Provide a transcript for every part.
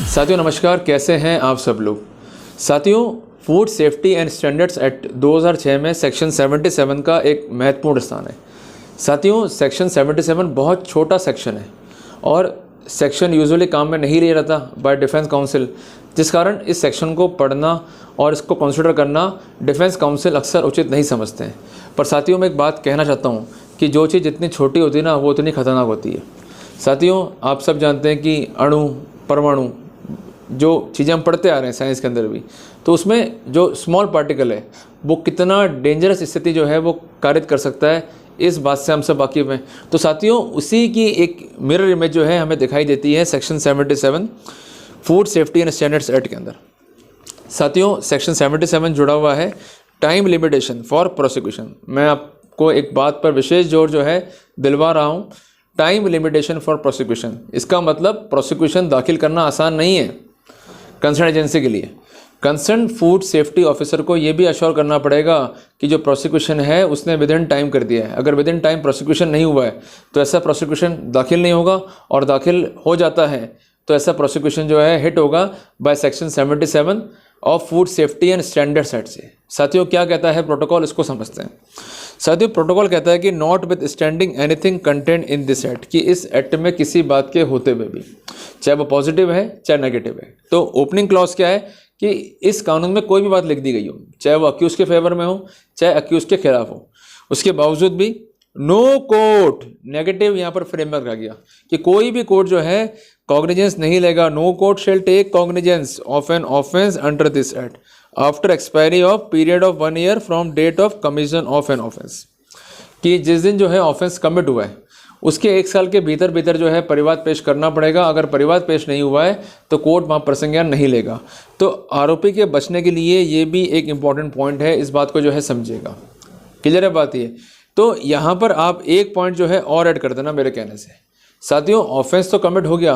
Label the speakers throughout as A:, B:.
A: साथियों नमस्कार, कैसे हैं आप सब लोग। साथियों, food safety and standards act 2006 में सेक्शन 77 का एक महत्वपूर्ण स्थान है। साथियों, सेक्शन 77 बहुत छोटा सेक्शन है और सेक्शन यूजुअली काम में नहीं लिया जाता बाय डिफेंस काउंसिल, जिस कारण इस सेक्शन को पढ़ना और इसको कंसिडर करना डिफेंस काउंसिल अक्सर उचित नहीं समझते हैं। पर साथियों, मैं एक बात कहना चाहता हूँ कि जो चीज़ जितनी छोटी होती है ना, वो उतनी खतरनाक होती है। साथियों, आप सब जानते हैं कि अणु, परमाणु, जो चीज़ें हम पढ़ते आ रहे हैं साइंस के अंदर भी, तो उसमें जो स्मॉल पार्टिकल है वो कितना डेंजरस स्थिति जो है वो कारित कर सकता है, इस बात से हम सब वाकिफ़ हैं। तो साथियों, उसी की एक मिरर इमेज जो है हमें दिखाई देती है section 77 food safety and standards act के अंदर। साथियों, सेक्शन 77 जुड़ा हुआ है टाइम लिमिटेशन फॉर प्रोसिक्यूशन। मैं आपको एक बात पर विशेष जोर जो है दिलवा रहा हूँ, टाइम लिमिटेशन फॉर प्रोसिक्यूशन। इसका मतलब प्रोसिक्यूशन दाखिल करना आसान नहीं है कंसर्न एजेंसी के लिए। कंसर्न फूड सेफ्टी ऑफिसर को ये भी अश्योर करना पड़ेगा कि जो प्रोसिक्यूशन है उसने विद इन टाइम कर दिया है। अगर विद इन टाइम प्रोसिक्यूशन नहीं हुआ है तो ऐसा प्रोसिक्यूशन दाखिल नहीं होगा, और दाखिल हो जाता है तो ऐसा प्रोसिक्यूशन जो है हिट होगा by section 77 of food safety and standards act से। साथियों, क्या कहता है प्रोटोकॉल, इसको समझते हैं। साथियों, प्रोटोकॉल कहता है कि not with standing anything content in this act, कि इस एक्ट में किसी बात के होते हुए भी, चाहे वो पॉजिटिव है चाहे नेगेटिव है। तो ओपनिंग क्लॉज क्या है कि इस कानून में कोई भी बात लिख दी गई हो, चाहे वो अक्यूज के फेवर में हो चाहे अक्यूज के खिलाफ हो, उसके बावजूद भी नो कोर्ट, नेगेटिव यहाँ पर फ्रेमवर्क आ गया कि कोई भी कोर्ट जो है कॉग्निजेंस नहीं लेगा। No court shall take cognizance of an offence under this act after expiry of period of 1 year from date of commission of an offence, कि जिस दिन जो है ऑफेंस कमिट हुआ है उसके 1 साल के भीतर जो है परिवाद पेश करना पड़ेगा। अगर परिवाद पेश नहीं हुआ है तो कोर्ट वहाँ प्रसंज्ञान नहीं लेगा। तो आरोपी के बचने के लिए ये भी एक इम्पॉर्टेंट पॉइंट है, इस बात को जो है समझिएगा। क्लियर है बात ये। तो यहाँ पर आप एक पॉइंट जो है और ऐड कर देना मेरे कहने से। साथियों, ऑफेंस तो कमिट हो गया,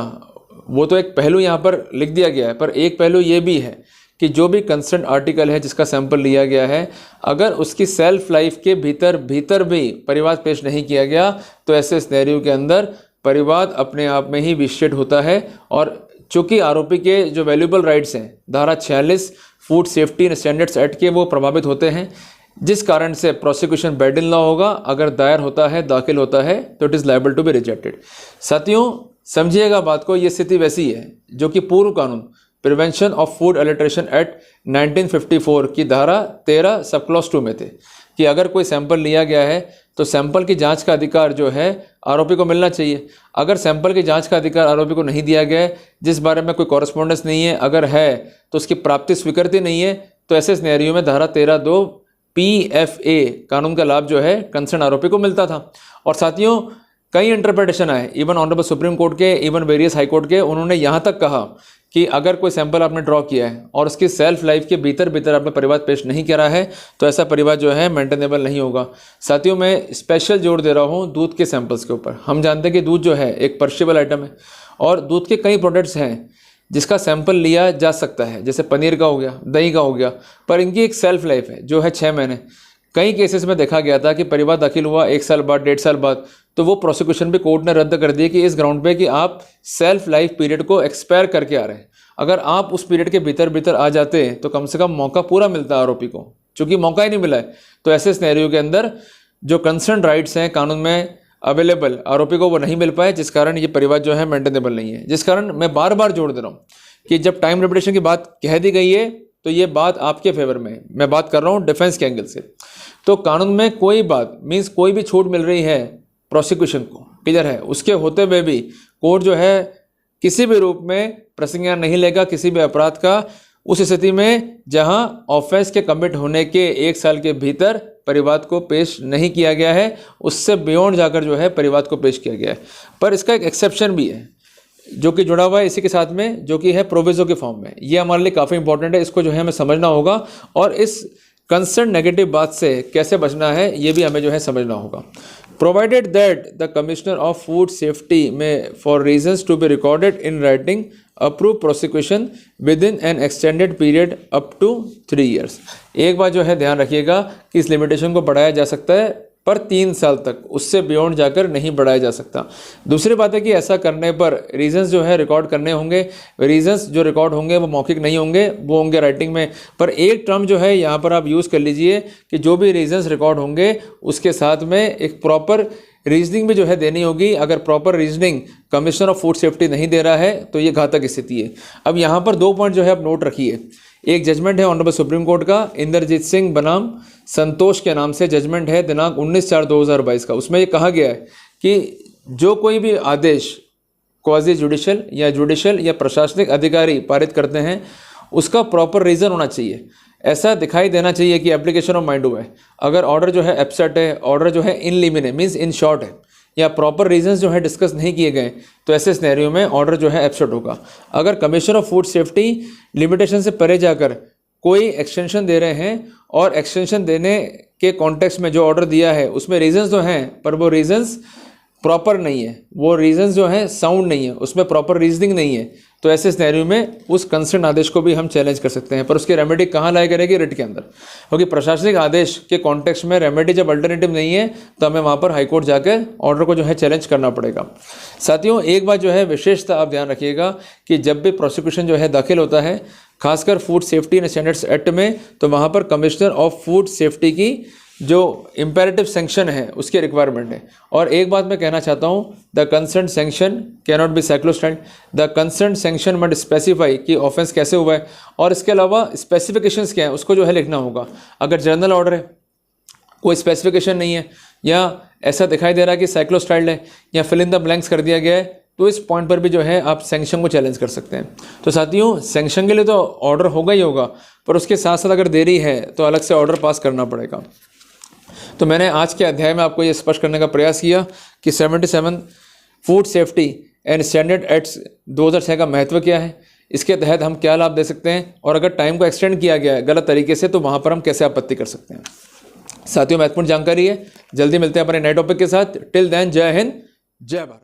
A: वो तो एक पहलू यहाँ पर लिख दिया गया है, पर एक पहलू ये भी है कि जो भी कंसर्न आर्टिकल है जिसका सैंपल लिया गया है, अगर उसकी सेल्फ लाइफ के भीतर भी परिवाद पेश नहीं किया गया तो ऐसे सिनेरियो के अंदर परिवाद अपने आप में ही विशेड होता है। और चूंकि आरोपी के जो वैल्यूएबल राइट्स हैं धारा 46 food safety and standards act के, वो प्रभावित होते हैं, जिस कारण से प्रोसिक्यूशन बैड इन लॉ होगा। अगर दायर होता है, दाखिल होता है, तो it is liable to be rejected. साथियों, समझिएगा बात को, ये स्थिति वैसी है जो कि पूर्व कानून prevention of food adulteration act 1954 की धारा 13 सब क्लॉज 2 में थे कि अगर कोई सैंपल लिया गया है तो सैंपल की जांच का अधिकार जो है आरोपी को मिलना चाहिए। अगर सैंपल की जांच का अधिकार आरोपी को नहीं दिया गया है, जिस बारे में कोई कॉरेस्पॉन्डेंस नहीं है, अगर है तो उसकी प्राप्ति स्वीकृति नहीं है, तो ऐसे सिनेरियो में धारा 13(2) PFA कानून का लाभ जो है कंसर्न आरोपी को मिलता था। और साथियों, कई इंटरप्रिटेशन आए, इवन ऑनरेबल सुप्रीम कोर्ट के, इवन वेरियस हाई कोर्ट के। उन्होंने यहाँ तक कहा कि अगर कोई सैंपल आपने ड्रॉ किया है और उसकी सेल्फ लाइफ के भीतर आपने परिवाद पेश नहीं करा है तो ऐसा परिवाद जो है मेंटेनेबल नहीं होगा। साथियों, मैं स्पेशल जोर दे रहा हूँ दूध के सैंपल्स के ऊपर। हम जानते हैं कि दूध जो है एक पर्शेबल आइटम है और दूध के कई प्रोडक्ट्स हैं जिसका सैंपल लिया जा सकता है, जैसे पनीर का हो गया, दही का हो गया, पर इनकी एक सेल्फ लाइफ है जो है 6 महीने। कई केसेस में देखा गया था कि परिवाद दाखिल हुआ 1 साल बाद, 1.5 साल बाद, तो वो प्रोसिक्यूशन भी कोर्ट ने रद्द कर दिया कि इस ग्राउंड पे कि आप सेल्फ लाइफ पीरियड को एक्सपायर करके आ रहे हैं। अगर आप उस पीरियड के भीतर आ जाते तो कम से कम मौका पूरा मिलता आरोपी को, चूंकि मौका ही नहीं मिला है। तो ऐसे सिनेरियो के अंदर जो कंसर्न राइट्स हैं कानून में अवेलेबल, आरोपी को वो नहीं मिल पाए, जिस कारण ये परिवाद जो है मेंटेनेबल नहीं है। जिस कारण मैं बार बार जोड़ दे रहा हूँ कि जब टाइम लिमिटेशन की बात कह दी गई है तो ये बात आपके फेवर में है। मैं बात कर रहा हूँ डिफेंस के एंगल से। तो कानून में कोई बात मीन्स कोई भी छूट मिल रही है प्रोसिक्यूशन को, क्लियर है, उसके होते हुए भी कोर्ट जो है किसी भी रूप में प्रसंज्ञान नहीं लेगा किसी भी अपराध का, उस स्थिति में जहां ऑफेंस के कमिट होने के 1 साल के भीतर परिवाद को पेश नहीं किया गया है, उससे बियॉन्ड जाकर जो है परिवाद को पेश किया गया है। पर इसका एक एक्सेप्शन भी है जो कि जुड़ा हुआ है इसी के साथ में, जो कि है प्रोविजो के फॉर्म में। ये हमारे लिए काफ़ी इंपॉर्टेंट है, इसको जो है हमें समझना होगा और इस कंसर्न नेगेटिव बात से कैसे बचना है ये भी हमें जो है समझना होगा। Provided that the commissioner of food safety may for reasons to be recorded in writing approve prosecution within an extended period up to 3 years. एक बात जो है ध्यान रखिएगा कि इस लिमिटेशन को बढ़ाया जा सकता है पर 3 साल तक, उससे बियॉन्ड जाकर नहीं बढ़ाया जा सकता। दूसरी बात है कि ऐसा करने पर रीजंस जो है रिकॉर्ड करने होंगे। रीजंस जो रिकॉर्ड होंगे वो मौखिक नहीं होंगे, वो होंगे राइटिंग में। पर एक टर्म जो है यहाँ पर आप यूज़ कर लीजिए कि जो भी रीजंस रिकॉर्ड होंगे उसके साथ में एक प्रॉपर रीजनिंग भी जो है देनी होगी। अगर proper reasoning commissioner of food safety नहीं दे रहा है तो ये घातक स्थिति है। अब यहाँ पर 2 पॉइंट जो है आप नोट रखिए। एक जजमेंट है ऑनरेबल सुप्रीम कोर्ट का इंद्रजीत सिंह बनाम संतोष के नाम से जजमेंट है दिनांक 19/4/2022 का। उसमें ये कहा गया है कि जो कोई भी आदेश क्वाजी जुडिशल या प्रशासनिक अधिकारी पारित करते हैं उसका प्रॉपर रीज़न होना चाहिए। ऐसा दिखाई देना चाहिए कि एप्लीकेशन ऑफ माइंडो है। अगर ऑर्डर जो है एब्सेंट है, ऑर्डर जो है इन लिमिने मीन्स इन शॉर्ट है, या प्रॉपर रीजंस जो है डिस्कस नहीं किए गए, तो ऐसे सिनेरियो में ऑर्डर जो है एब्सेंट होगा। अगर commissioner of food safety limitation से परे जाकर कोई एक्सटेंशन दे रहे हैं और एक्सटेंशन देने के कॉन्टेक्स्ट में जो ऑर्डर दिया है उसमें रीजंस तो हैं पर वो रीजंस प्रॉपर नहीं है, वो रीजंस जो हैं साउंड नहीं है, उसमें प्रॉपर रीजनिंग नहीं है, तो ऐसे सिनेरियो में उस कंसर्न आदेश को भी हम चैलेंज कर सकते हैं। पर उसकी रेमेडी कहाँ लाई करेगी? रिट के अंदर, क्योंकि प्रशासनिक आदेश के कॉन्टेक्स्ट में रेमेडी जब अल्टरनेटिव नहीं है तो हमें वहाँ पर हाईकोर्ट जाकर ऑर्डर को जो है चैलेंज करना पड़ेगा। साथियों, एक बात जो है विशेषता आप ध्यान रखिएगा कि जब भी प्रोसिक्यूशन जो है दाखिल होता है खासकर food safety and standards act में, तो वहाँ पर कमिश्नर ऑफ फूड सेफ्टी की जो इम्पेरेटिव सैंक्शन है उसकी रिक्वायरमेंट है। और एक बात मैं कहना चाहता हूँ, the concern sanction can not be cyclostyled, the concern sanction must specify कि ऑफेंस कैसे हुआ है, और इसके अलावा स्पेसिफिकेशंस क्या है उसको जो है लिखना होगा। अगर जनरल ऑर्डर है, कोई स्पेसिफिकेशन नहीं है, या ऐसा दिखाई दे रहा है कि साइक्लोस्टाइल्ड है, या फिल इन द ब्लैंक्स कर दिया गया है, तो इस पॉइंट पर भी जो है आप सैंक्शन को चैलेंज कर सकते हैं। तो साथियों, सैंक्शन के लिए तो ऑर्डर होगा ही होगा, पर उसके साथ साथ अगर देरी है तो अलग से ऑर्डर पास करना पड़ेगा। तो मैंने आज के अध्याय में आपको ये स्पष्ट करने का प्रयास किया कि 77 food safety and standard acts 2006 का महत्व क्या है, इसके तहत हम क्या लाभ दे सकते हैं, और अगर टाइम को एक्सटेंड किया गया है गलत तरीके से तो वहाँ पर हम कैसे आपत्ति कर सकते हैं। साथियों, महत्वपूर्ण जानकारी है। जल्दी मिलते हैं अपने नए टॉपिक के साथ। टिल देन, जय हिंद, जय भारत।